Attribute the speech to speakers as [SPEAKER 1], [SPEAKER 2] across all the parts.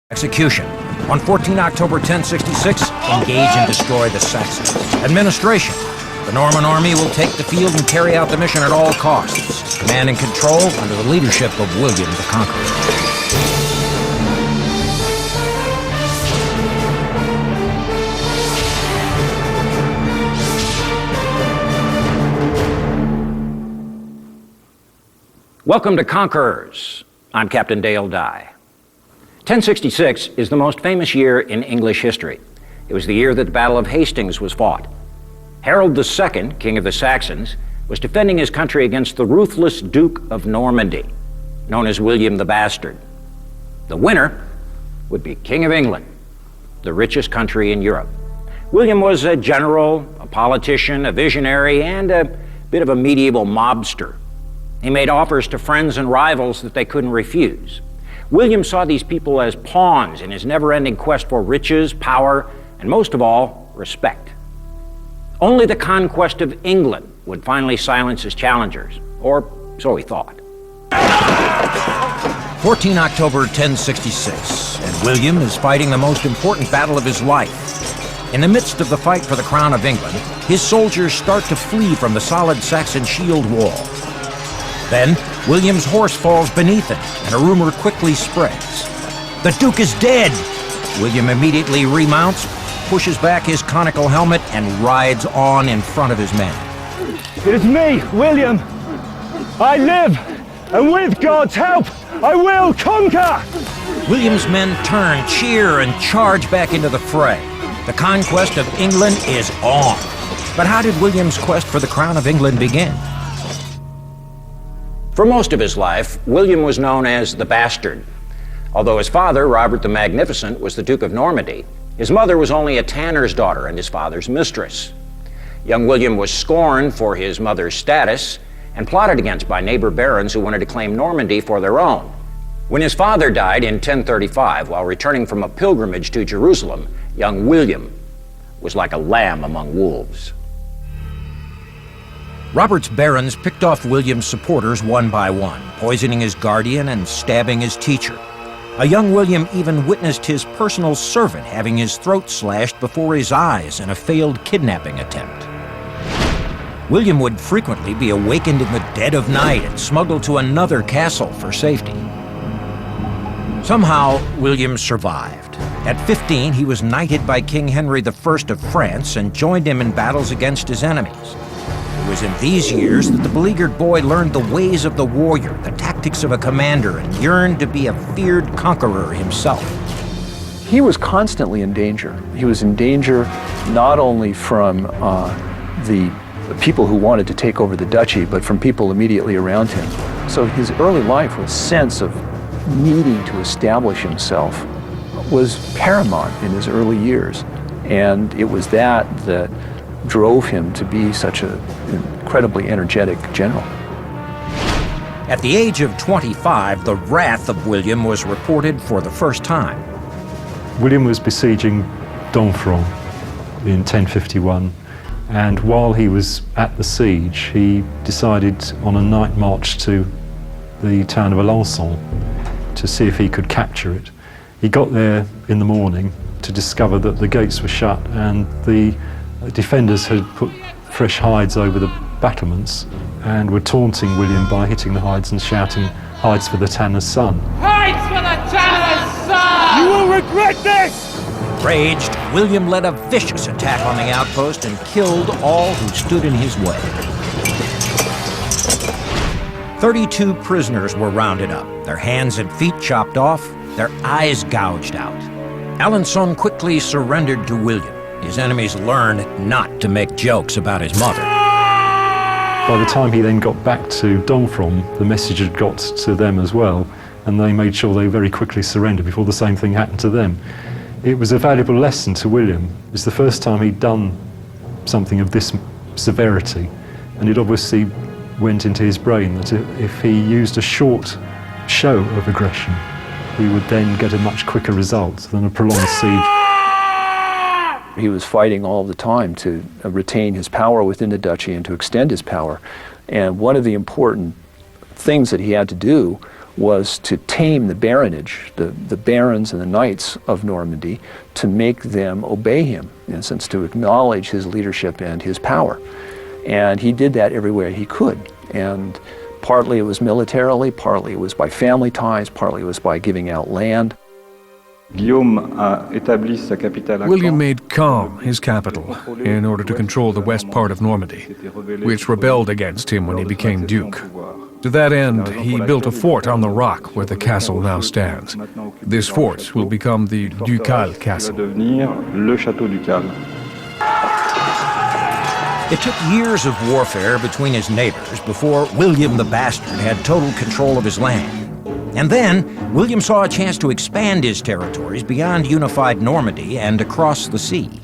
[SPEAKER 1] Execution. On 14 October 1066, engage and destroy the Saxons. Administration. The Norman army will take the field and carry out the mission at all costs. Command and control under the leadership of William the Conqueror. Welcome to Conquerors. I'm Captain Dale Dye. 1066 is the most famous year in English history. It was the year that the Battle of Hastings was fought. Harold II, King of the Saxons, was defending his country against the ruthless Duke of Normandy, known as William the Bastard. The winner would be King of England, the richest country in Europe. William was a general, a politician, a visionary, and a bit of a medieval mobster. He made offers to friends and rivals that they couldn't refuse. William saw these people as pawns in his never-ending quest for riches, power, and most of all, respect. Only the conquest of England would finally silence his challengers, or so he thought. 14 October 1066, and William is fighting the most important battle of his life. In the midst of the fight for the crown of England, his soldiers start to flee from the solid Saxon shield wall. Then, William's horse falls beneath him, and a rumor quickly spreads. The Duke is dead! William immediately remounts, pushes back his conical helmet, and rides on in front of his men.
[SPEAKER 2] It is me, William. I live, and with God's help, I will conquer!
[SPEAKER 1] William's men turn, cheer, and charge back into the fray. The conquest of England is on. But how did William's quest for the crown of England begin? For most of his life, William was known as the Bastard. Although his father, Robert the Magnificent, was the Duke of Normandy, his mother was only a tanner's daughter and his father's mistress. Young William was scorned for his mother's status and plotted against by neighbor barons who wanted to claim Normandy for their own. When his father died in 1035 while returning from a pilgrimage to Jerusalem, young William was like a lamb among wolves. Robert's barons picked off William's supporters one by one, poisoning his guardian and stabbing his teacher. A young William even witnessed his personal servant having his throat slashed before his eyes in a failed kidnapping attempt. William would frequently be awakened in the dead of night and smuggled to another castle for safety. Somehow, William survived. At 15, he was knighted by King Henry I of France and joined him in battles against his enemies. It was in these years that the beleaguered boy learned the ways of the warrior, the tactics of a commander, and yearned to be a feared conqueror himself.
[SPEAKER 3] He was constantly in danger. He was in danger not only from the people who wanted to take over the duchy, but from people immediately around him. So his early life was a sense of needing to establish himself was paramount in his early years. And it was that drove him to be such an incredibly energetic general.
[SPEAKER 1] At the age of 25, the wrath of William was reported for the first time.
[SPEAKER 4] William was besieging Domfront in 1051, and while he was at the siege, he decided on a night march to the town of Alençon to see if he could capture it. He got there in the morning to discover that the gates were shut and the defenders had put fresh hides over the battlements and were taunting William by hitting the hides and shouting, "Hides for the tanner's son."
[SPEAKER 5] Hides for the tanner's son!
[SPEAKER 2] You will regret this!
[SPEAKER 1] Enraged, William led a vicious attack on the outpost and killed all who stood in his way. 32 prisoners were rounded up, their hands and feet chopped off, their eyes gouged out. Alençon quickly surrendered to William. His enemies learned not to make jokes about his mother.
[SPEAKER 4] By the time he then got back to Domfront, the message had got to them as well, and they made sure they very quickly surrendered before the same thing happened to them. It was a valuable lesson to William. It was the first time he'd done something of this severity, and it obviously went into his brain that if he used a short show of aggression, he would then get a much quicker result than a prolonged siege.
[SPEAKER 3] He was fighting all the time to retain his power within the duchy and to extend his power. And one of the important things that he had to do was to tame the baronage, the barons and the knights of Normandy, to make them obey him, in a sense, to acknowledge his leadership and his power. And he did that everywhere he could. And partly it was militarily, partly it was by family ties, partly it was by giving out land.
[SPEAKER 6] William
[SPEAKER 7] made Caen his capital in order to control the west part of Normandy, which rebelled against him when he became duke. To that end, he built a fort on the rock where the castle now stands. This fort will become the Ducal Castle.
[SPEAKER 1] It took years of warfare between his neighbors before William the Bastard had total control of his land. And then, William saw a chance to expand his territories beyond unified Normandy and across the sea.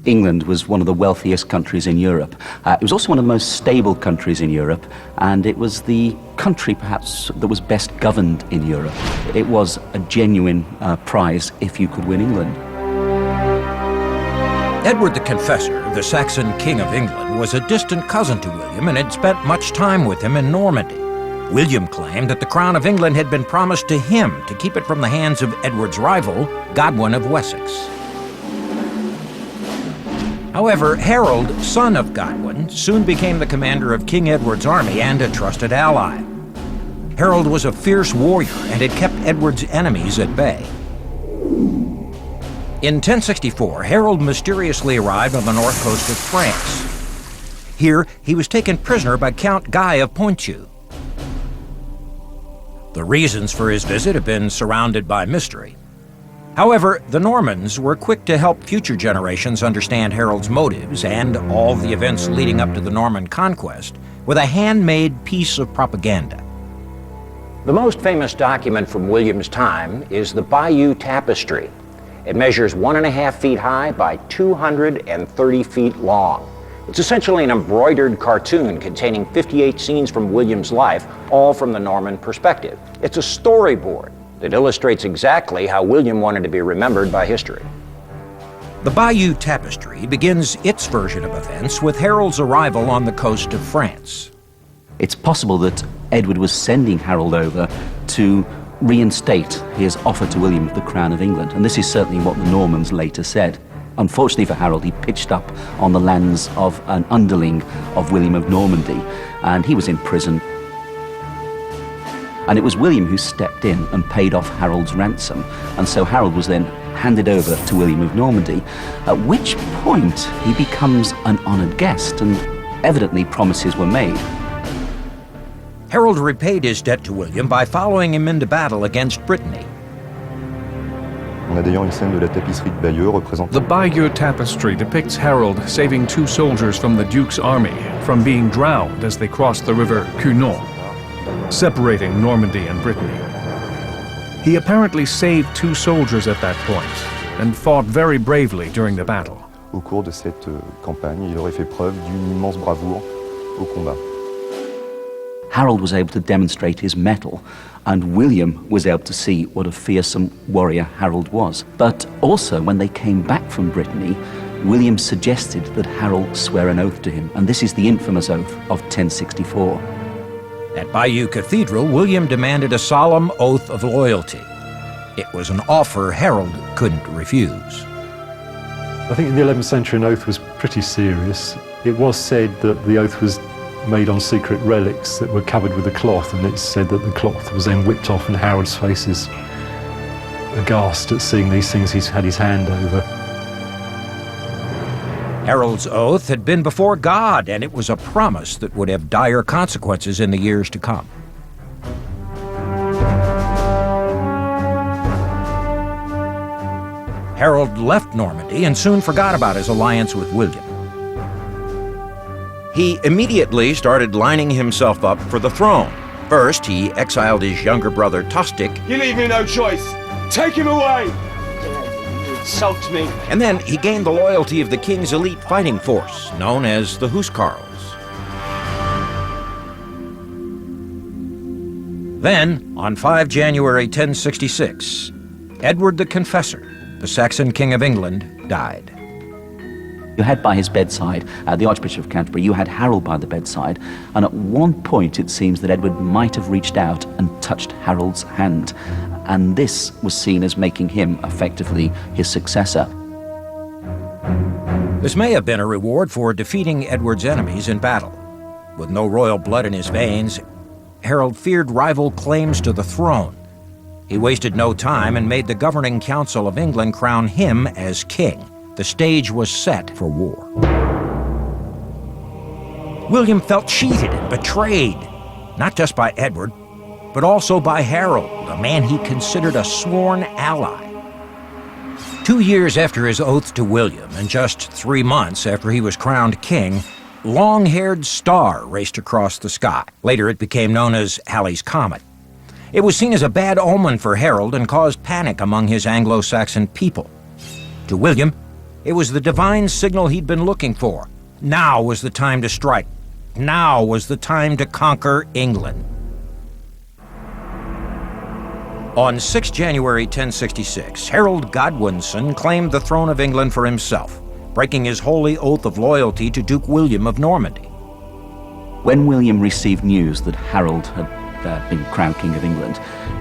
[SPEAKER 8] England was one of the wealthiest countries in Europe. It was also one of the most stable countries in Europe, and it was the country perhaps that was best governed in Europe. It was a genuine prize if you could win England.
[SPEAKER 1] Edward the Confessor, the Saxon King of England, was a distant cousin to William and had spent much time with him in Normandy. William claimed that the crown of England had been promised to him to keep it from the hands of Edward's rival, Godwin of Wessex. However, Harold, son of Godwin, soon became the commander of King Edward's army and a trusted ally. Harold was a fierce warrior and had kept Edward's enemies at bay. In 1064, Harold mysteriously arrived on the north coast of France. Here, he was taken prisoner by Count Guy of Ponthieu. The reasons for his visit have been surrounded by mystery. However, the Normans were quick to help future generations understand Harold's motives and all the events leading up to the Norman conquest with a handmade piece of propaganda. The most famous document from William's time is the Bayeux Tapestry. It measures 1.5 feet high by 230 feet long. It's essentially an embroidered cartoon containing 58 scenes from William's life, all from the Norman perspective. It's a storyboard that illustrates exactly how William wanted to be remembered by history. The Bayeux Tapestry begins its version of events with Harold's arrival on the coast of France.
[SPEAKER 8] It's possible that Edward was sending Harold over to reinstate his offer to William of the crown of England, and this is certainly what the Normans later said. Unfortunately for Harold, he pitched up on the lands of an underling of William of Normandy, and he was in prison. And it was William who stepped in and paid off Harold's ransom, and so Harold was then handed over to William of Normandy, at which point he becomes an honoured guest, and evidently promises were made.
[SPEAKER 1] Harold repaid his debt to William by following him into battle against Brittany.
[SPEAKER 7] The Bayeux Tapestry depicts Harold saving 2 soldiers from the Duke's army from being drowned as they crossed the river Cunon, separating Normandy and Brittany. He apparently saved 2 soldiers at that point and fought very bravely during the battle.
[SPEAKER 9] Au cours de cette campagne, il aurait fait preuve d'une immense bravoure au combat.
[SPEAKER 8] Harold was able to demonstrate his mettle, and William was able to see what a fearsome warrior Harold was. But also, when they came back from Brittany, William suggested that Harold swear an oath to him, and this is the infamous oath of 1064.
[SPEAKER 1] At Bayeux Cathedral, William demanded a solemn oath of loyalty. It was an offer Harold couldn't refuse.
[SPEAKER 4] I think in the 11th century an oath was pretty serious. It was said that the oath was made on secret relics that were covered with a cloth, and it's said that the cloth was then whipped off and Harold's face is aghast at seeing these things he's had his hand over.
[SPEAKER 1] Harold's oath had been before God, and it was a promise that would have dire consequences in the years to come. Harold left Normandy and soon forgot about his alliance with William. He immediately started lining himself up for the throne. First, he exiled his younger brother Tostig.
[SPEAKER 2] You leave me no choice. Take him away. You insult me.
[SPEAKER 1] And then he gained the loyalty of the king's elite fighting force, known as the Huscarls. Then, on 5 January 1066, Edward the Confessor, the Saxon King of England, died.
[SPEAKER 8] You had by his bedside the Archbishop of Canterbury, you had Harold by the bedside, and at one point it seems that Edward might have reached out and touched Harold's hand, and this was seen as making him effectively his successor.
[SPEAKER 1] This may have been a reward for defeating Edward's enemies in battle. With no royal blood in his veins, Harold feared rival claims to the throne. He wasted no time and made the governing council of England crown him as king. The stage was set for war. William felt cheated and betrayed, not just by Edward, but also by Harold, a man he considered a sworn ally. 2 years after his oath to William, and just 3 months after he was crowned king, long-haired star raced across the sky. Later it became known as Halley's Comet. It was seen as a bad omen for Harold and caused panic among his Anglo-Saxon people. To William, it was the divine signal he'd been looking for. Now was the time to strike. Now was the time to conquer England. On 6 January 1066, Harold Godwinson claimed the throne of England for himself, breaking his holy oath of loyalty to Duke William of Normandy.
[SPEAKER 8] When William received news that Harold had been crowned King of England,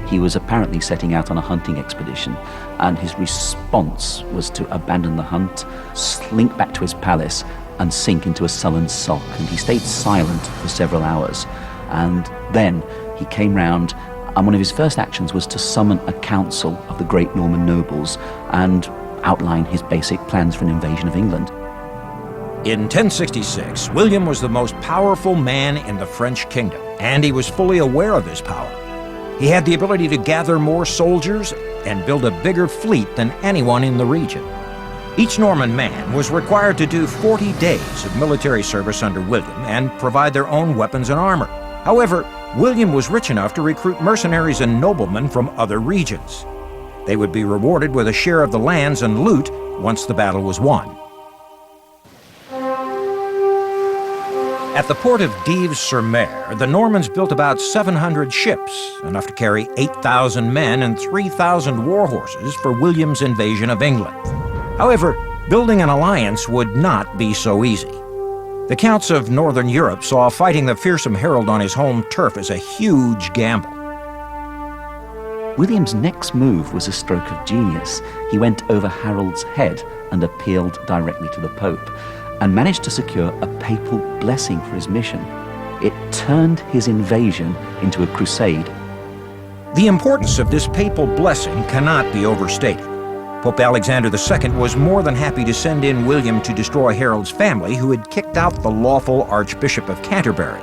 [SPEAKER 8] he was apparently setting out on a hunting expedition, and his response was to abandon the hunt, slink back to his palace, and sink into a sullen sulk. And he stayed silent for several hours. And then he came round, and one of his first actions was to summon a council of the great Norman nobles and outline his basic plans for an invasion of England.
[SPEAKER 1] In 1066, William was the most powerful man in the French kingdom, and he was fully aware of his power. He had the ability to gather more soldiers and build a bigger fleet than anyone in the region. Each Norman man was required to do 40 days of military service under William and provide their own weapons and armor. However, William was rich enough to recruit mercenaries and noblemen from other regions. They would be rewarded with a share of the lands and loot once the battle was won. At the port of Dives-sur-Mer, the Normans built about 700 ships, enough to carry 8,000 men and 3,000 war horses for William's invasion of England. However, building an alliance would not be so easy. The counts of northern Europe saw fighting the fearsome Harold on his home turf as a huge gamble.
[SPEAKER 8] William's next move was a stroke of genius. He went over Harold's head and appealed directly to the Pope, and managed to secure a papal blessing for his mission. It turned his invasion into a crusade.
[SPEAKER 1] The importance of this papal blessing cannot be overstated. Pope Alexander II was more than happy to send in William to destroy Harold's family, who had kicked out the lawful Archbishop of Canterbury.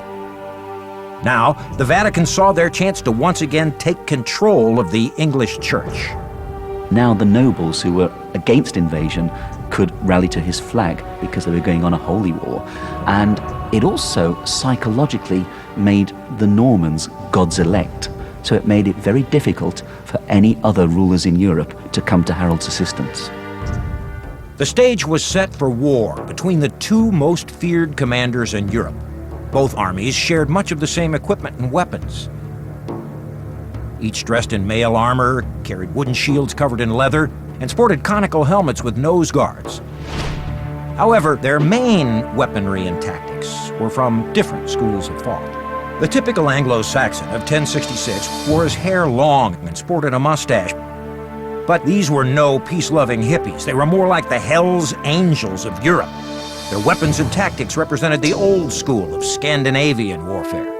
[SPEAKER 1] Now, the Vatican saw their chance to once again take control of the English Church.
[SPEAKER 8] Now the nobles who were against invasion could rally to his flag because they were going on a holy war. And it also psychologically made the Normans God's elect. So it made it very difficult for any other rulers in Europe to come to Harold's assistance.
[SPEAKER 1] The stage was set for war between the two most feared commanders in Europe. Both armies shared much of the same equipment and weapons. Each dressed in mail armor, carried wooden shields covered in leather, and sported conical helmets with nose guards. However, their main weaponry and tactics were from different schools of thought. The typical Anglo-Saxon of 1066 wore his hair long and sported a mustache. But these were no peace-loving hippies. They were more like the Hells Angels of Europe. Their weapons and tactics represented the old school of Scandinavian warfare.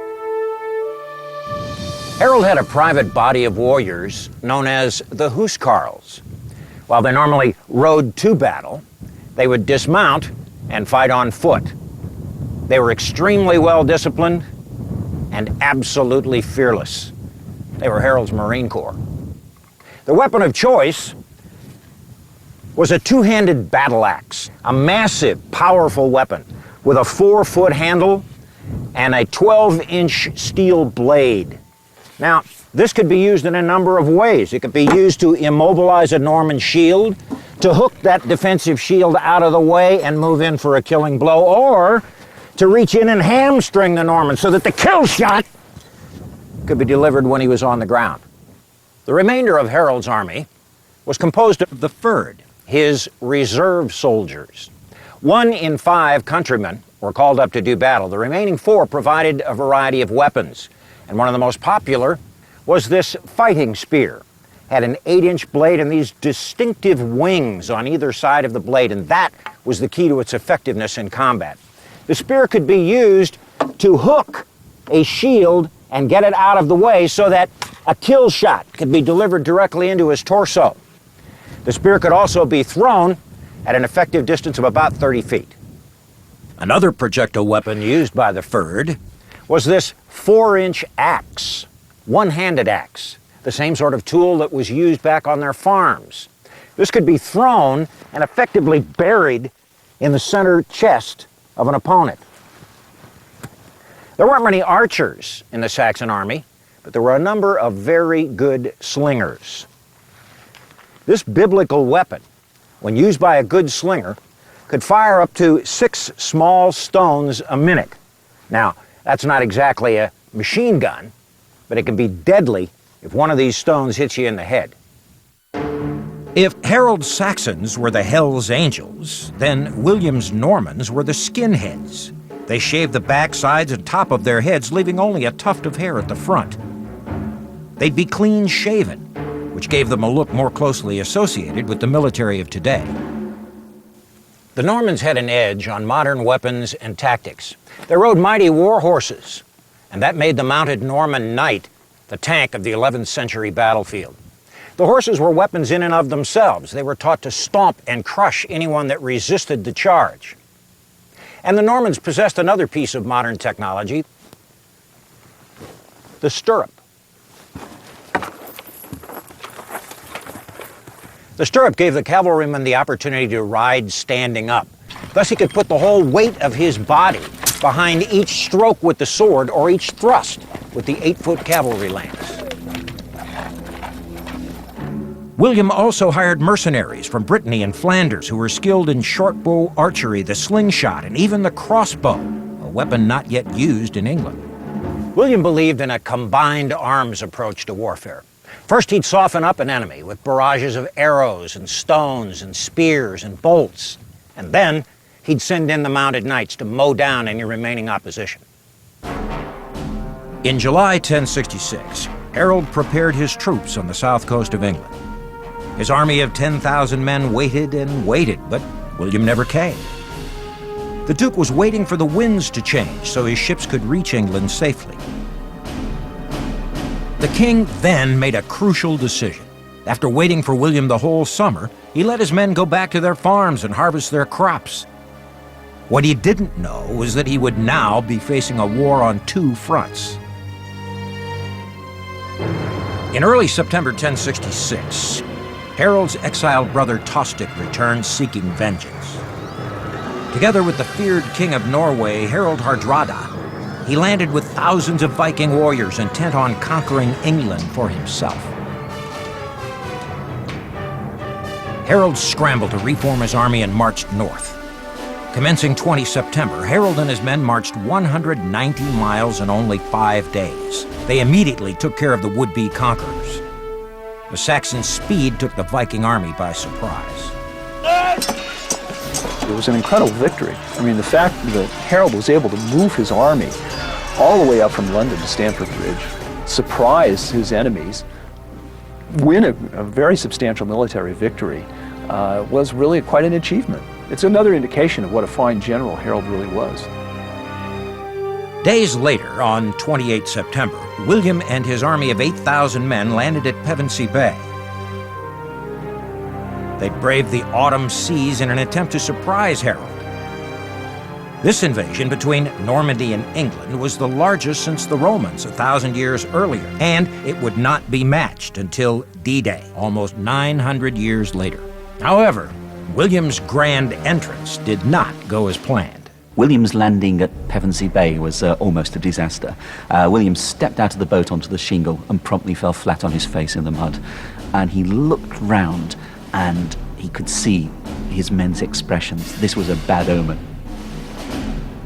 [SPEAKER 1] Harold had a private body of warriors known as the Huscarls. While they normally rode to battle, they would dismount and fight on foot. They were extremely well-disciplined and absolutely fearless. They were Harold's Marine Corps. The weapon of choice was a two-handed battle axe, a massive, powerful weapon with a 4-foot handle and a 12-inch steel blade. Now, this could be used in a number of ways. It could be used to immobilize a Norman shield, to hook that defensive shield out of the way and move in for a killing blow, or to reach in and hamstring the Norman so that the kill shot could be delivered when he was on the ground. The remainder of Harold's army was composed of the Fyrd, his reserve soldiers. 1 in 5 countrymen were called up to do battle. The remaining 4 provided a variety of weapons, and one of the most popular was this fighting spear. Had an 8-inch blade and these distinctive wings on either side of the blade, and that was the key to its effectiveness in combat. The spear could be used to hook a shield and get it out of the way so that a kill shot could be delivered directly into his torso. The spear could also be thrown at an effective distance of about 30 feet. Another projectile weapon used by the Fyrd was this 4-inch axe, one-handed axe, the same sort of tool that was used back on their farms. This could be thrown and effectively buried in the center chest of an opponent. There weren't many archers in the Saxon army, but there were a number of very good slingers. This biblical weapon, when used by a good slinger, could fire up to 6 small stones a minute. Now, that's not exactly a machine gun, but it can be deadly if one of these stones hits you in the head. If Harold's Saxons were the Hell's Angels, then William's Normans were the skinheads. They shaved the back, sides, and top of their heads, leaving only a tuft of hair at the front. They'd be clean-shaven, which gave them a look more closely associated with the military of today. The Normans had an edge on modern weapons and tactics. They rode mighty war horses, and that made the mounted Norman knight the tank of the 11th century battlefield. The horses were weapons in and of themselves. They were taught to stomp and crush anyone that resisted the charge. And the Normans possessed another piece of modern technology, the stirrup. The stirrup gave the cavalryman the opportunity to ride standing up. Thus he could put the whole weight of his body behind each stroke with the sword or each thrust with the 8-foot cavalry lance. William also hired mercenaries from Brittany and Flanders who were skilled in shortbow archery, the slingshot, and even the crossbow, a weapon not yet used in England. William believed in a combined arms approach to warfare. First, he'd soften up an enemy with barrages of arrows and stones and spears and bolts, and then he'd send in the mounted knights to mow down any remaining opposition. In July 1066, Harold prepared his troops on the south coast of England. His army of 10,000 men waited and waited, but William never came. The Duke was waiting for the winds to change so his ships could reach England safely. The king then made a crucial decision. After waiting for William the whole summer, he let his men go back to their farms and harvest their crops. What he didn't know was that he would now be facing a war on 2 fronts. In early September 1066, Harold's exiled brother Tostig returned seeking vengeance. Together with the feared king of Norway, Harald Hardrada, he landed with thousands of Viking warriors intent on conquering England for himself. Harold scrambled to reform his army and marched north. Commencing 20 September, Harold and his men marched 190 miles in only 5 days. They immediately took care of the would-be conquerors. The Saxon speed took the Viking army by surprise.
[SPEAKER 3] It was an incredible victory. I mean, the fact that Harold was able to move his army all the way up from London to Stamford Bridge, surprise his enemies, win a very substantial military victory, was really quite an achievement. It's another indication of what a fine general Harold really was.
[SPEAKER 1] Days later, on 28 September, William and his army of 8,000 men landed at Pevensey Bay. They braved the autumn seas in an attempt to surprise Harold. This invasion between Normandy and England was the largest since the Romans 1,000 years earlier, and it would not be matched until D-Day, almost 900 years later. However, William's grand entrance did not go as planned.
[SPEAKER 8] William's landing at Pevensey Bay was almost a disaster. William stepped out of the boat onto the shingle and promptly fell flat on his face in the mud. And he looked round and he could see his men's expressions. This was a bad omen.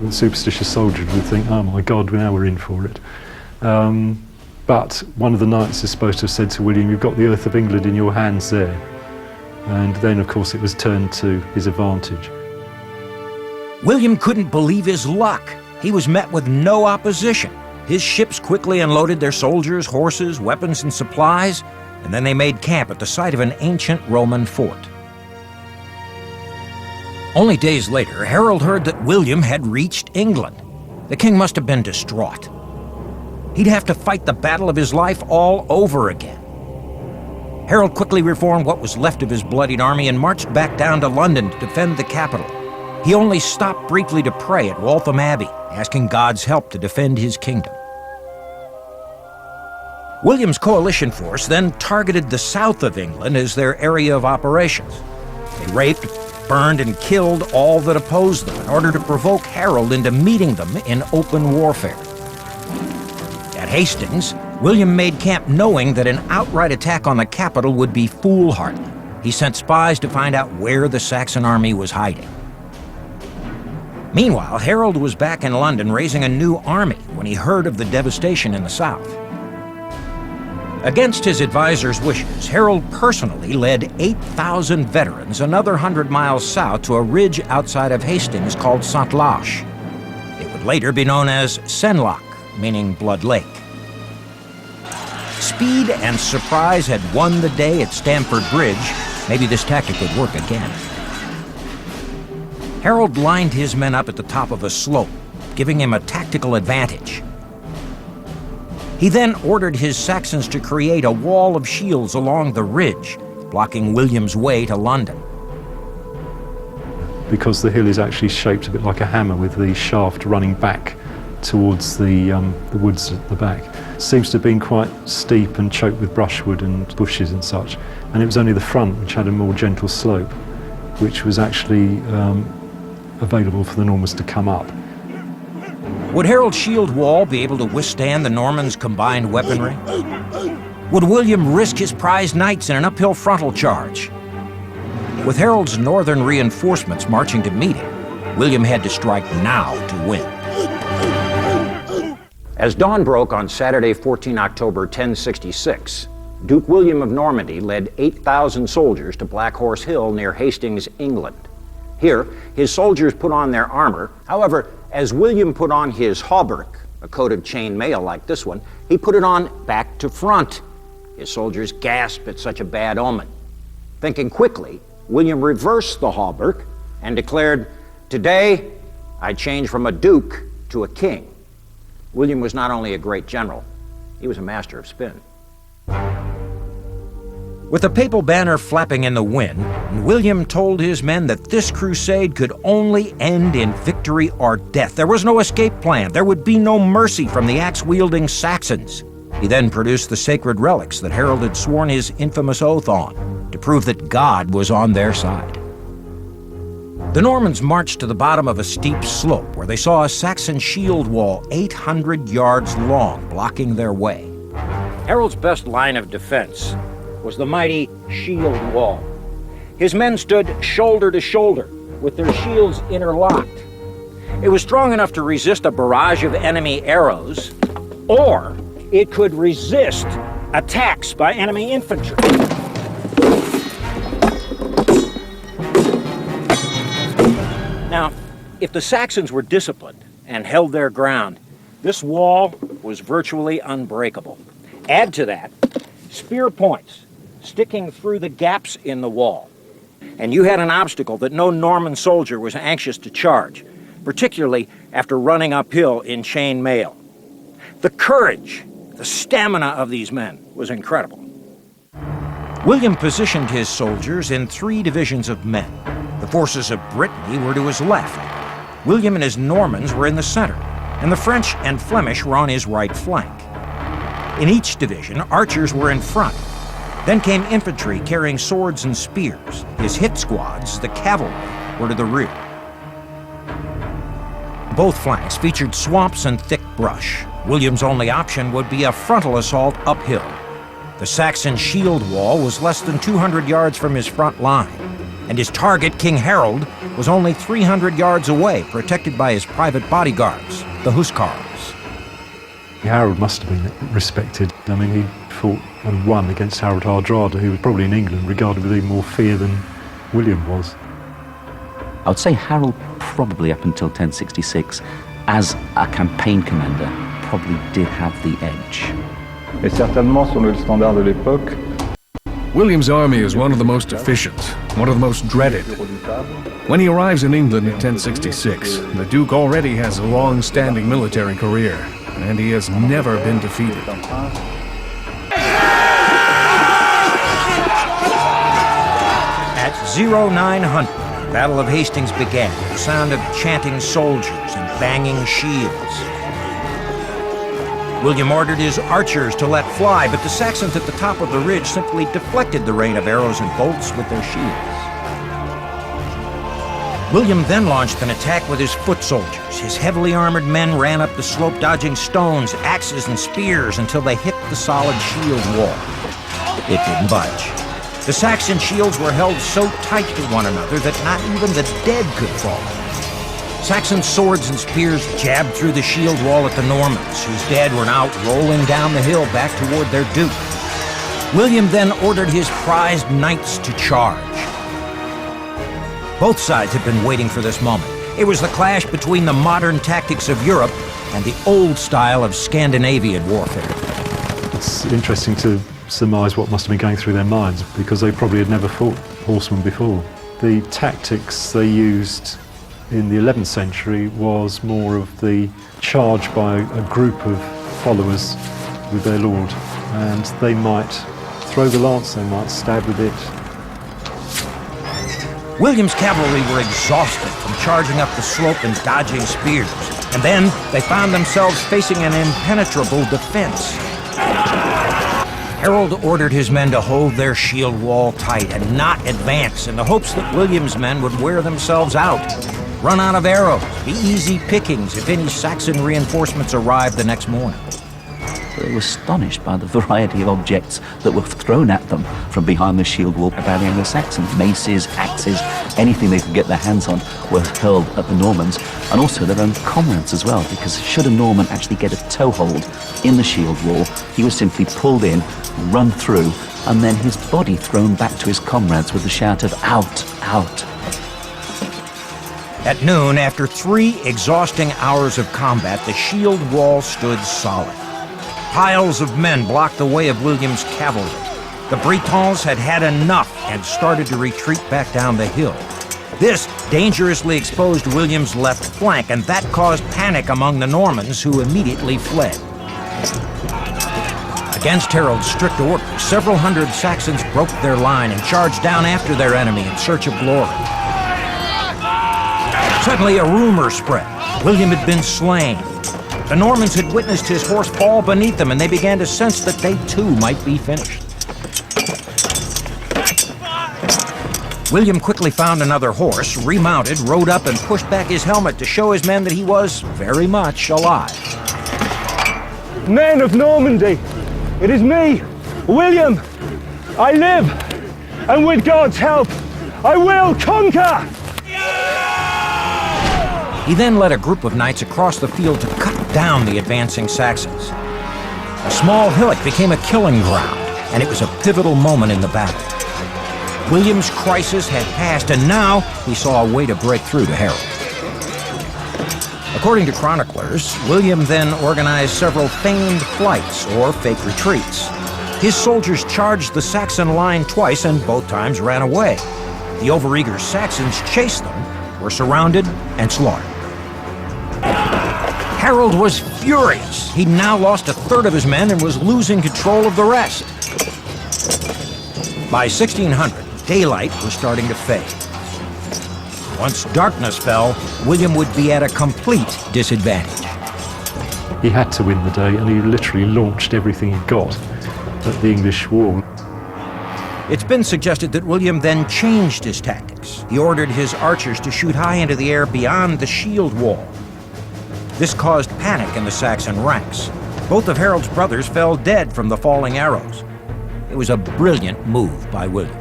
[SPEAKER 4] The superstitious soldiers would think, oh my God, now we're in for it. But one of the knights is supposed to have said to William, you've got the earth of England in your hands there. And then, of course, it was turned to his advantage.
[SPEAKER 6] William couldn't believe his luck. He was met with no opposition. His ships quickly unloaded their soldiers, horses, weapons, and supplies, and then they made camp at the site of an ancient Roman fort. Only days later, Harold heard that William had reached England. The king must have been distraught. He'd have to fight the battle of his life all over again. Harold quickly reformed what was left of his bloodied army and marched back down to London to defend the capital. He only stopped briefly to pray at Waltham Abbey, asking God's help to defend his kingdom. William's coalition force then targeted the south of England as their area of operations. They raped, burned, and killed all that opposed them in order to provoke Harold into meeting them in open warfare. At Hastings, William made camp knowing that an outright attack on the capital would be foolhardy. He sent spies to find out where the Saxon army was hiding. Meanwhile, Harold was back in London raising a new army when he heard of the devastation in the south. Against his advisors' wishes, Harold personally led 8,000 veterans another 100 miles south to a ridge outside of Hastings called St. Lache. It would later be known as Senlac, meaning Blood Lake. Speed and surprise had won the day at Stamford Bridge. Maybe this tactic would work again. Harold lined his men up at the top of a slope, giving him a tactical advantage. He then ordered his Saxons to create a wall of shields along the ridge, blocking William's way to London.
[SPEAKER 4] Because the hill is actually shaped a bit like a hammer with the shaft running back towards the woods at the back. It seems to have been quite steep and choked with brushwood and bushes and such, and it was only the front which had a more gentle slope, which was actually available for the Normans to come up.
[SPEAKER 6] Would Harold's shield wall be able to withstand the Normans' combined weaponry? Would William risk his prized knights in an uphill frontal charge? With Harold's northern reinforcements marching to meet him, William had to strike now to win.
[SPEAKER 1] As dawn broke on Saturday, 14 October 1066, Duke William of Normandy led 8,000 soldiers to Black Horse Hill near Hastings, England. Here, his soldiers put on their armor. However, as William put on his hauberk, a coat of chain mail like this one, he put it on back to front. His soldiers gasped at such a bad omen. Thinking quickly, William reversed the hauberk and declared, "Today, I change from a duke to a king." William was not only a great general, he was a master of spin.
[SPEAKER 6] With the papal banner flapping in the wind, William told his men that this crusade could only end in victory or death. There was no escape plan. There would be no mercy from the axe-wielding Saxons. He then produced the sacred relics that Harold had sworn his infamous oath on to prove that God was on their side. The Normans marched to the bottom of a steep slope where they saw a Saxon shield wall 800 yards long blocking their way.
[SPEAKER 1] Harold's best line of defense was the mighty shield wall. His men stood shoulder to shoulder with their shields interlocked. It was strong enough to resist a barrage of enemy arrows, or it could resist attacks by enemy infantry. Now, if the Saxons were disciplined and held their ground, this wall was virtually unbreakable. Add to that spear points sticking through the gaps in the wall, and you had an obstacle that no Norman soldier was anxious to charge, particularly after running uphill in chain mail. The courage, the stamina of these men was incredible.
[SPEAKER 6] William positioned his soldiers in 3 divisions of men. The forces of Brittany were to his left. William and his Normans were in the center, and the French and Flemish were on his right flank. In each division, archers were in front. Then came infantry carrying swords and spears. His hit squads, the cavalry, were to the rear. Both flanks featured swamps and thick brush. William's only option would be a frontal assault uphill. The Saxon shield wall was less than 200 yards from his front line, and his target, King Harold, was only 300 yards away, protected by his private bodyguards, the Huscarls.
[SPEAKER 4] Harold must have been respected. I mean, he fought and won against Harold Hardrada, who was probably in England regarded with even more fear than William was.
[SPEAKER 8] I would say Harold probably up until 1066, as a campaign commander, probably did have the edge.
[SPEAKER 10] Et certainement sur le standard de l'époque.
[SPEAKER 7] William's army is one of the most efficient, one of the most dreaded. When he arrives in England in 1066, the Duke already has a long-standing military career, and he has never been defeated.
[SPEAKER 6] At 0900, the Battle of Hastings began, the sound of chanting soldiers and banging shields. William ordered his archers to let fly, but the Saxons at the top of the ridge simply deflected the rain of arrows and bolts with their shields. William then launched an attack with his foot soldiers. His heavily armored men ran up the slope, dodging stones, axes, and spears until they hit the solid shield wall. It didn't budge. The Saxon shields were held so tight to one another that not even the dead could fall. Saxon swords and spears jabbed through the shield wall at the Normans, whose dead were now rolling down the hill back toward their duke. William then ordered his prized knights to charge. Both sides had been waiting for this moment. It was the clash between the modern tactics of Europe and the old style of Scandinavian warfare.
[SPEAKER 4] It's interesting to surmise what must have been going through their minds, because they probably had never fought horsemen before. The tactics they used in the 11th century was more of the charge by a group of followers with their lord, and they might throw the lance, they might stab with it.
[SPEAKER 6] William's cavalry were exhausted from charging up the slope and dodging spears, and then they found themselves facing an impenetrable defense. Harold ordered his men to hold their shield wall tight and not advance, in the hopes that William's men would wear themselves out, run out of arrows, be easy pickings if any Saxon reinforcements arrived the next morning.
[SPEAKER 8] They were astonished by the variety of objects that were thrown at them from behind the shield wall by the Anglo-Saxons. Maces, axes, anything they could get their hands on were hurled at the Normans, and also their own comrades as well, because should a Norman actually get a toehold in the shield wall, he was simply pulled in, run through, and then his body thrown back to his comrades with the shout of "Out, out."
[SPEAKER 6] At noon, after 3 exhausting hours of combat, the shield wall stood solid. Piles of men blocked the way of William's cavalry. The Bretons had had enough and started to retreat back down the hill. This dangerously exposed William's left flank, and that caused panic among the Normans, who immediately fled. Against Harold's strict orders, several hundred Saxons broke their line and charged down after their enemy in search of glory. Suddenly, a rumor spread. William had been slain. The Normans had witnessed his horse fall beneath them, and they began to sense that they too might be finished. William quickly found another horse, remounted, rode up, and pushed back his helmet to show his men that he was very much alive.
[SPEAKER 2] Men of Normandy, it is me, William. I live, and with God's help, I will conquer!
[SPEAKER 6] He then led a group of knights across the field to cut down the advancing Saxons. A small hillock became a killing ground, and it was a pivotal moment in the battle. William's crisis had passed, and now he saw a way to break through to Harold. According to chroniclers, William then organized several feigned flights, or fake retreats. His soldiers charged the Saxon line twice, and both times ran away. The overeager Saxons chased them, were surrounded, and slaughtered. Harold was furious. He'd now lost a third of his men and was losing control of the rest. By 1600, daylight was starting to fade. Once darkness fell, William would be at a complete disadvantage.
[SPEAKER 4] He had to win the day, and he literally launched everything he got at the English wall.
[SPEAKER 6] It's been suggested that William then changed his tactics. He ordered his archers to shoot high into the air beyond the shield wall. This caused panic in the Saxon ranks. Both of Harold's brothers fell dead from the falling arrows. It was a brilliant move by William.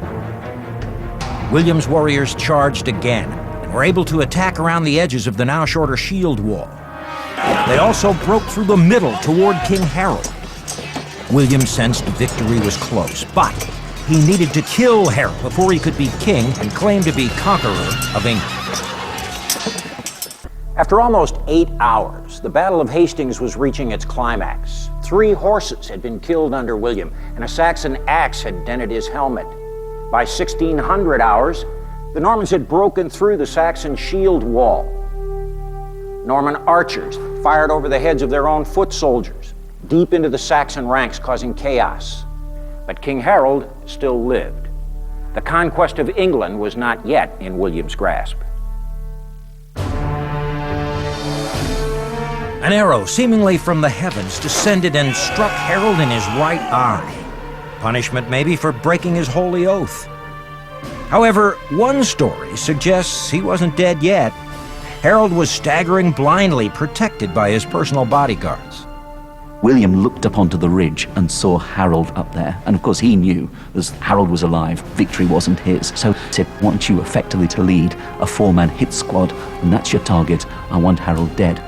[SPEAKER 6] William's warriors charged again and were able to attack around the edges of the now shorter shield wall. They also broke through the middle toward King Harold. William sensed victory was close, but he needed to kill Harold before he could be king and claim to be conqueror of England.
[SPEAKER 1] After almost 8 hours, the Battle of Hastings was reaching its climax. 3 horses had been killed under William, and a Saxon axe had dented his helmet. By 1600 hours, the Normans had broken through the Saxon shield wall. Norman archers fired over the heads of their own foot soldiers, deep into the Saxon ranks, causing chaos. But King Harold still lived. The conquest of England was not yet in William's grasp.
[SPEAKER 6] An arrow, seemingly from the heavens, descended and struck Harold in his right eye. Punishment maybe for breaking his holy oath. However, one story suggests he wasn't dead yet. Harold was staggering blindly, protected by his personal bodyguards.
[SPEAKER 8] William looked up onto the ridge and saw Harold up there. And of course he knew, as Harold was alive, victory wasn't his. So he said, I want you effectively to lead a 4-man hit squad, and that's your target. I want Harold dead.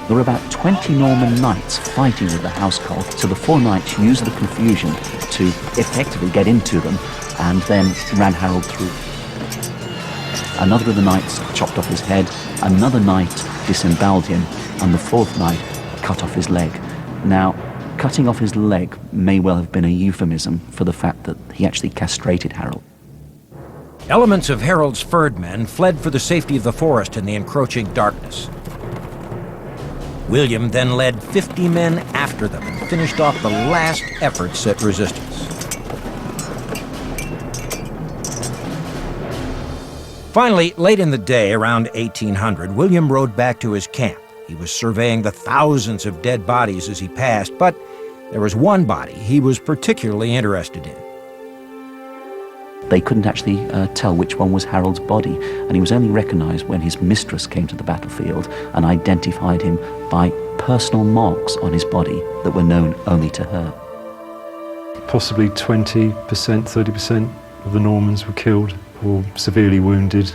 [SPEAKER 8] There were about 20 Norman knights fighting with the household, so the 4 knights used the confusion to effectively get into them and then ran Harold through. Another of the knights chopped off his head, another knight disemboweled him, and the 4th knight cut off his leg. Now, cutting off his leg may well have been a euphemism for the fact that he actually castrated Harold.
[SPEAKER 6] Elements of Harold's furred men fled for the safety of the forest in the encroaching darkness. William then led 50 men after them and finished off the last efforts at resistance. Finally, late in the day, around 1800, William rode back to his camp. He was surveying the thousands of dead bodies as he passed, but there was one body he was particularly interested in.
[SPEAKER 8] They couldn't actually tell which one was Harold's body, and he was only recognized when his mistress came to the battlefield and identified him by personal marks on his body that were known only to her.
[SPEAKER 4] Possibly 20%, 30% of the Normans were killed or severely wounded,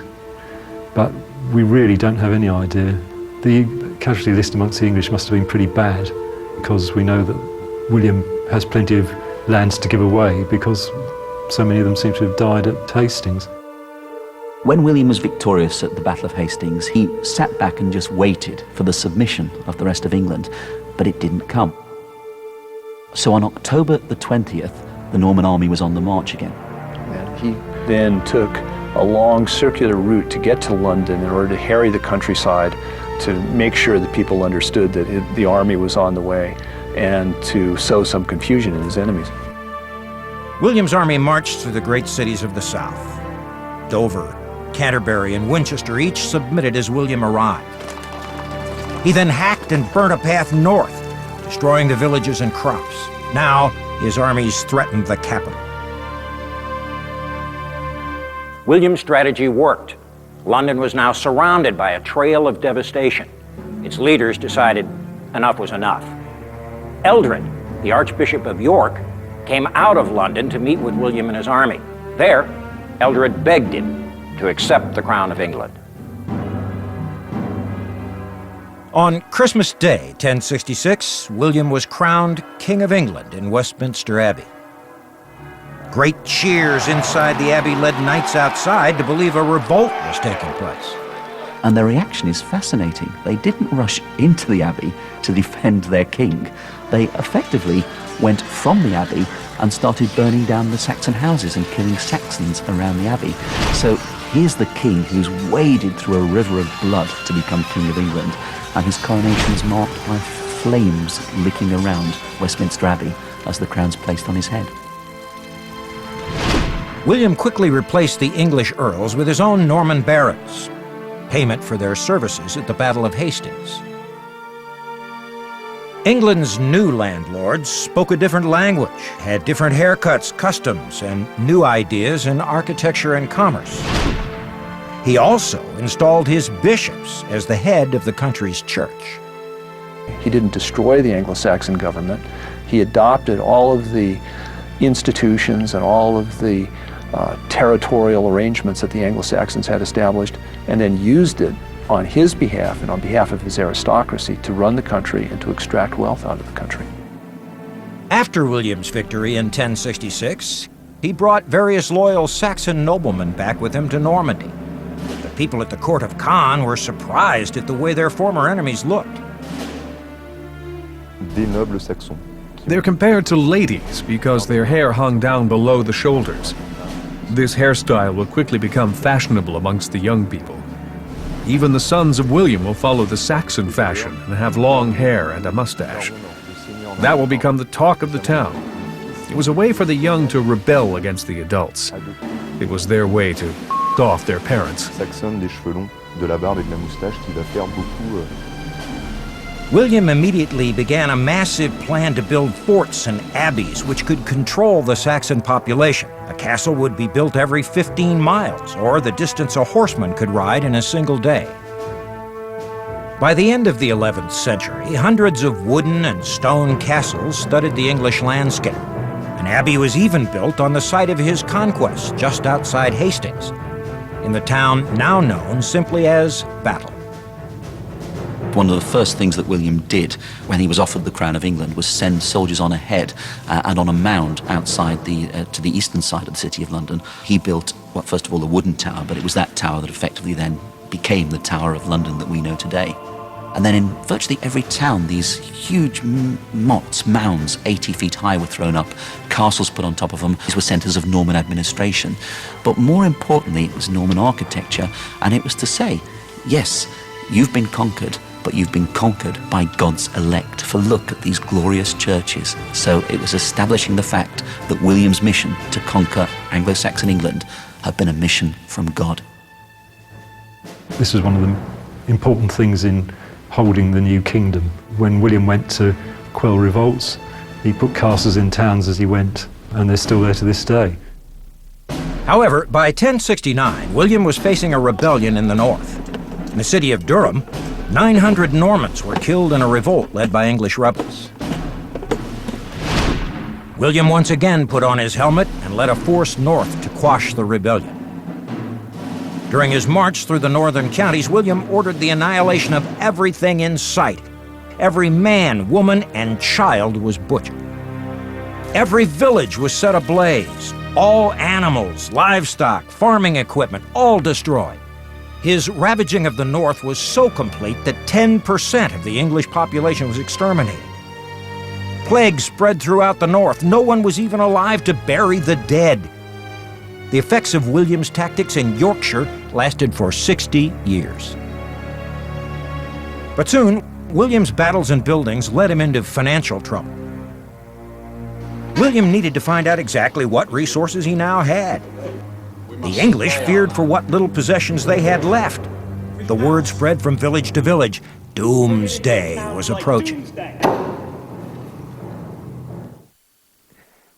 [SPEAKER 4] but we really don't have any idea. The casualty list amongst the English must have been pretty bad, because we know that William has plenty of lands to give away, because so many of them seem to have died at Hastings.
[SPEAKER 8] When William was victorious at the Battle of Hastings, he sat back and just waited for the submission of the rest of England, but it didn't come. So on October the 20th, the Norman army was on the march again.
[SPEAKER 3] And he then took a long circular route to get to London in order to harry the countryside, to make sure that people understood that the army was on the way, and to sow some confusion in his enemies.
[SPEAKER 6] William's army marched through the great cities of the South. Dover, Canterbury, and Winchester each submitted as William arrived. He then hacked and burnt a path north, destroying the villages and crops. Now, his armies threatened the capital.
[SPEAKER 1] William's strategy worked. London was now surrounded by a trail of devastation. Its leaders decided enough was enough. Eldred, the Archbishop of York, came out of London to meet with William and his army. There, Eldred begged him to accept the crown of England.
[SPEAKER 6] On Christmas Day, 1066, William was crowned King of England in Westminster Abbey. Great cheers inside the abbey led knights outside to believe a revolt was taking place.
[SPEAKER 8] And their reaction is fascinating. They didn't rush into the abbey to defend their king. They effectively went from the abbey and started burning down the Saxon houses and killing Saxons around the abbey. So here's the king who's waded through a river of blood to become King of England, and his coronation's marked by flames licking around Westminster Abbey as the crown's placed on his head.
[SPEAKER 6] William quickly replaced the English earls with his own Norman barons, payment for their services at the Battle of Hastings. England's new landlords spoke a different language, had different haircuts, customs, and new ideas in architecture and commerce. He also installed his bishops as the head of the country's church.
[SPEAKER 3] He didn't destroy the Anglo-Saxon government. He adopted all of the institutions and all of the territorial arrangements that the Anglo-Saxons had established, and then used it on his behalf and on behalf of his aristocracy to run the country and to extract wealth out of the country.
[SPEAKER 6] After William's victory in 1066, he brought various loyal Saxon noblemen back with him to Normandy. People at the court of Caen were surprised at the way their former enemies looked.
[SPEAKER 9] Des nobles saxons.
[SPEAKER 7] They're compared to ladies because their hair hung down below the shoulders. This hairstyle will quickly become fashionable amongst the young people. Even the sons of William will follow the Saxon fashion and have long hair and a mustache. That will become the talk of the town. It was a way for the young to rebel against the adults. It was their way to off their parents.
[SPEAKER 9] Saxonne, des cheveux longs, de la barbe et de la moustache qui va faire beaucoup.
[SPEAKER 6] William immediately began a massive plan to build forts and abbeys which could control the Saxon population. A castle would be built every 15 miles, or the distance a horseman could ride in a single day. By the end of the 11th century, hundreds of wooden and stone castles studded the English landscape. An abbey was even built on the site of his conquest, just outside Hastings, in the town now known simply as Battle.
[SPEAKER 8] One of the first things that William did when he was offered the crown of England was send soldiers on ahead and on a mound outside to the eastern side of the city of London. He built, well, first of all, a wooden tower, but it was that tower that effectively then became the Tower of London that we know today. And then in virtually every town, these huge mounds, 80 feet high, were thrown up, castles put on top of them. These were centres of Norman administration. But more importantly, it was Norman architecture, and it was to say, yes, you've been conquered, but you've been conquered by God's elect. For look at these glorious churches. So it was establishing the fact that William's mission to conquer Anglo-Saxon England had been a mission from God.
[SPEAKER 4] This was one of the important things in holding the new kingdom. When William went to quell revolts, he put castles in towns as he went, and they're still there to this day.
[SPEAKER 6] However, by 1069, William was facing a rebellion in the north. In the city of Durham, 900 Normans were killed in a revolt led by English rebels. William once again put on his helmet and led a force north to quash the rebellion. During his march through the northern counties, William ordered the annihilation of everything in sight. Every man, woman, and child was butchered. Every village was set ablaze. All animals, livestock, farming equipment, all destroyed. His ravaging of the north was so complete that 10% of the English population was exterminated. Plague spread throughout the north. No one was even alive to bury the dead. The effects of William's tactics in Yorkshire lasted for 60 years. But soon, William's battles and buildings led him into financial trouble. William needed to find out exactly what resources he now had. The English feared for what little possessions they had left. The word spread from village to village. Doomsday was approaching.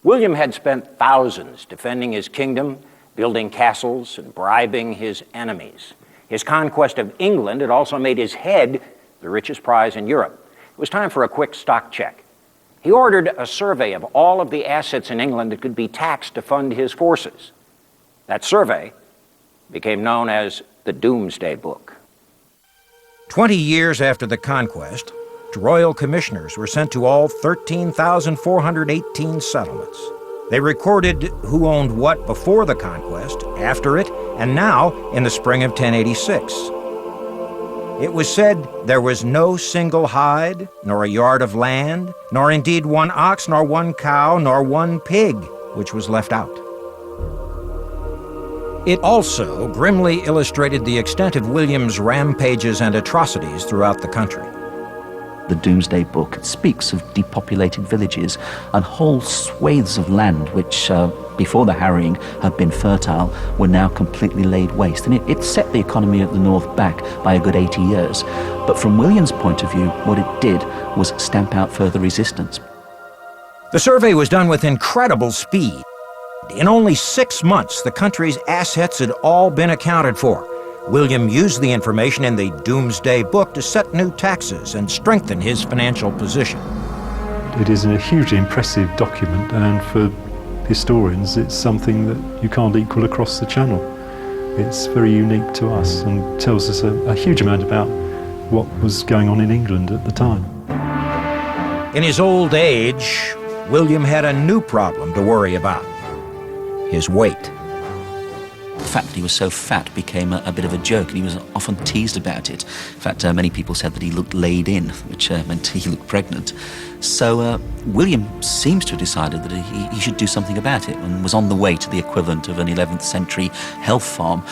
[SPEAKER 1] William had spent thousands defending his kingdom, building castles, and bribing his enemies. His conquest of England had also made his head the richest prize in Europe. It was time for a quick stock check. He ordered a survey of all of the assets in England that could be taxed to fund his forces. That survey became known as the Doomsday Book.
[SPEAKER 6] 20 years after the conquest, royal commissioners were sent to all 13,418 settlements. They recorded who owned what before the conquest, after it, and now in the spring of 1086. It was said there was no single hide, nor a yard of land, nor indeed one ox, nor one cow, nor one pig, which was left out. It also grimly illustrated the extent of William's rampages and atrocities throughout the country.
[SPEAKER 8] The Doomsday Book speaks of depopulated villages and whole swathes of land which, before the harrying, had been fertile, were now completely laid waste. And it set the economy of the north back by a good 80 years. But from William's point of view, what it did was stamp out further resistance.
[SPEAKER 6] The survey was done with incredible speed. In only 6 months, the country's assets had all been accounted for. William used the information in the Doomsday Book to set new taxes and strengthen his financial position.
[SPEAKER 4] It is a hugely impressive document, and for historians, it's something that you can't equal across the Channel. It's very unique to us and tells us a huge amount about what was going on in England at the time.
[SPEAKER 6] In his old age, William had a new problem to worry about: his weight.
[SPEAKER 8] fact that he was so fat became a bit of a joke, and he was often teased about it. In fact, many people said that he looked laid in, which meant he looked pregnant. So William seems to have decided that he should do something about it, and was on the way to the equivalent of an 11th century health farm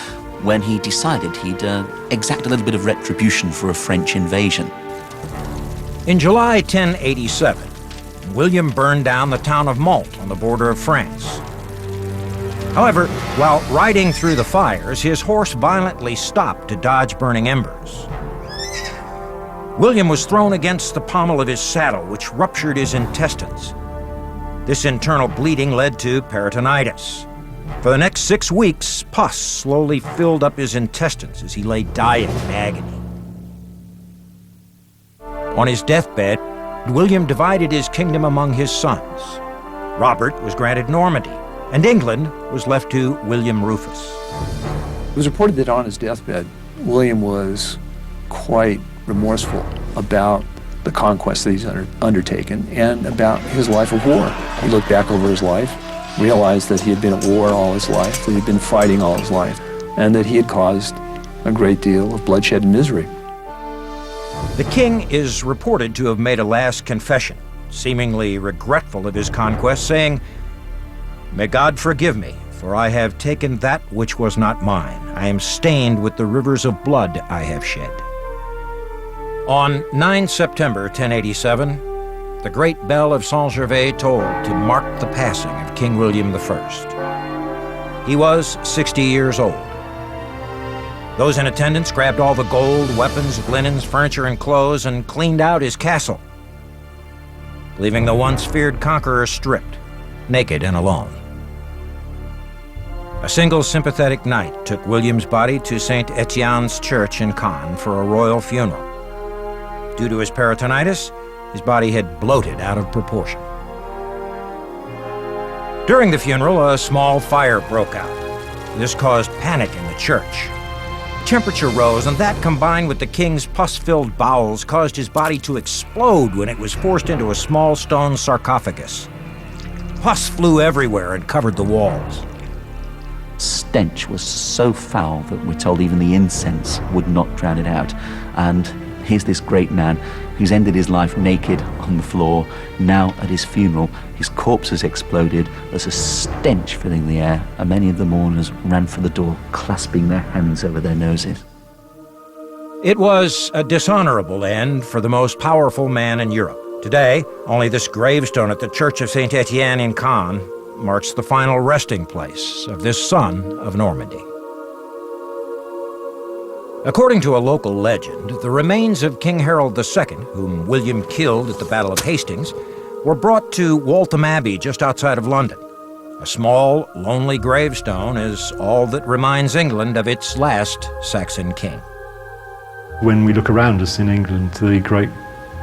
[SPEAKER 8] when he decided he'd exact a little bit of retribution for a French invasion.
[SPEAKER 6] In July 1087, William burned down the town of Mantes on the border of France. However, while riding through the fires, his horse violently stopped to dodge burning embers. William was thrown against the pommel of his saddle, which ruptured his intestines. This internal bleeding led to peritonitis. For the next 6 weeks, pus slowly filled up his intestines as he lay dying in agony. On his deathbed, William divided his kingdom among his sons. Robert was granted Normandy, and England was left to William Rufus.
[SPEAKER 3] It was reported that on his deathbed, William was quite remorseful about the conquest that he's undertaken and about his life of war. He looked back over his life, realized that he had been at war all his life, that he'd been fighting all his life, and that he had caused a great deal of bloodshed and misery.
[SPEAKER 6] The king is reported to have made a last confession, seemingly regretful of his conquest, saying, "May God forgive me, for I have taken that which was not mine. I am stained with the rivers of blood I have shed." On 9 September 1087, the great bell of Saint-Gervais tolled to mark the passing of King William I. He was 60 years old. Those in attendance grabbed all the gold, weapons, linens, furniture, and clothes and cleaned out his castle, leaving the once feared conqueror stripped, naked and alone. A single sympathetic knight took William's body to St. Etienne's church in Caen for a royal funeral. Due to his peritonitis, his body had bloated out of proportion. During the funeral, a small fire broke out. This caused panic in the church. Temperature rose, and that, combined with the king's pus-filled bowels, caused his body to explode when it was forced into a small stone sarcophagus. Pus flew everywhere and covered the walls.
[SPEAKER 8] Stench was so foul that we're told even the incense would not drown it out. And here's this great man who's ended his life naked on the floor. Now at his funeral, his corpse has exploded. There's a stench filling the air, and many of the mourners ran for the door, clasping their hands over their noses.
[SPEAKER 6] It was a dishonorable end for the most powerful man in Europe. Today, only this gravestone at the Church of St. Etienne in Caen marks the final resting place of this son of Normandy. According to a local legend, the remains of King Harold II, whom William killed at the Battle of Hastings, were brought to Waltham Abbey just outside of London. A small, lonely gravestone is all that reminds England of its last Saxon king.
[SPEAKER 4] When we look around us in England, the great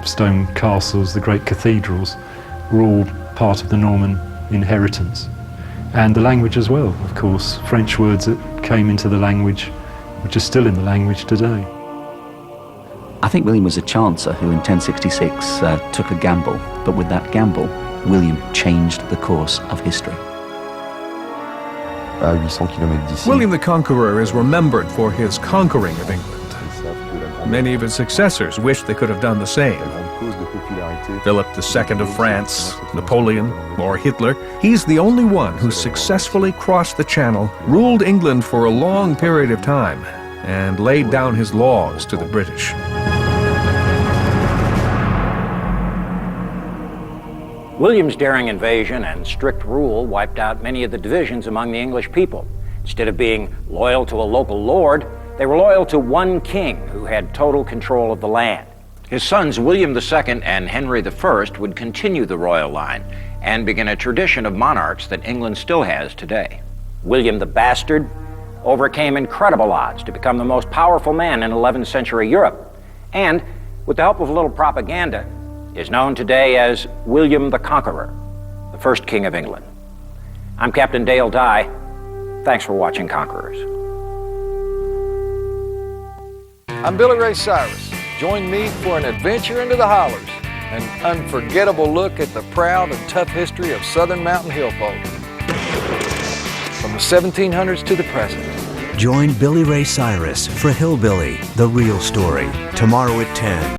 [SPEAKER 4] stone castles, the great cathedrals, were all part of the Norman inheritance. And the language as well, of course. French words that came into the language, which are still in the language today.
[SPEAKER 8] I think William was a chancer who in 1066 took a gamble, but with that gamble, William changed the course of history.
[SPEAKER 9] À 800 km d'ici.
[SPEAKER 7] William the Conqueror is remembered for his conquering of England. Many of his successors wished they could have done the same. Philip II of France, Napoleon, or Hitler. He's the only one who successfully crossed the Channel, ruled England for a long period of time, and laid down his laws to the British.
[SPEAKER 1] William's daring invasion and strict rule wiped out many of the divisions among the English people. Instead of being loyal to a local lord, they were loyal to one king who had total control of the land. His sons, William II and Henry I, would continue the royal line and begin a tradition of monarchs that England still has today. William the Bastard overcame incredible odds to become the most powerful man in 11th century Europe, and with the help of a little propaganda, is known today as William the Conqueror, the first king of England. I'm Captain Dale Dye. Thanks for watching Conquerors.
[SPEAKER 11] I'm Billy Ray Cyrus. Join me for an adventure into the hollers, an unforgettable look at the proud and tough history of Southern Mountain Hill folk. From the 1700s to the present.
[SPEAKER 12] Join Billy Ray Cyrus for Hillbilly, The Real Story, tomorrow at 10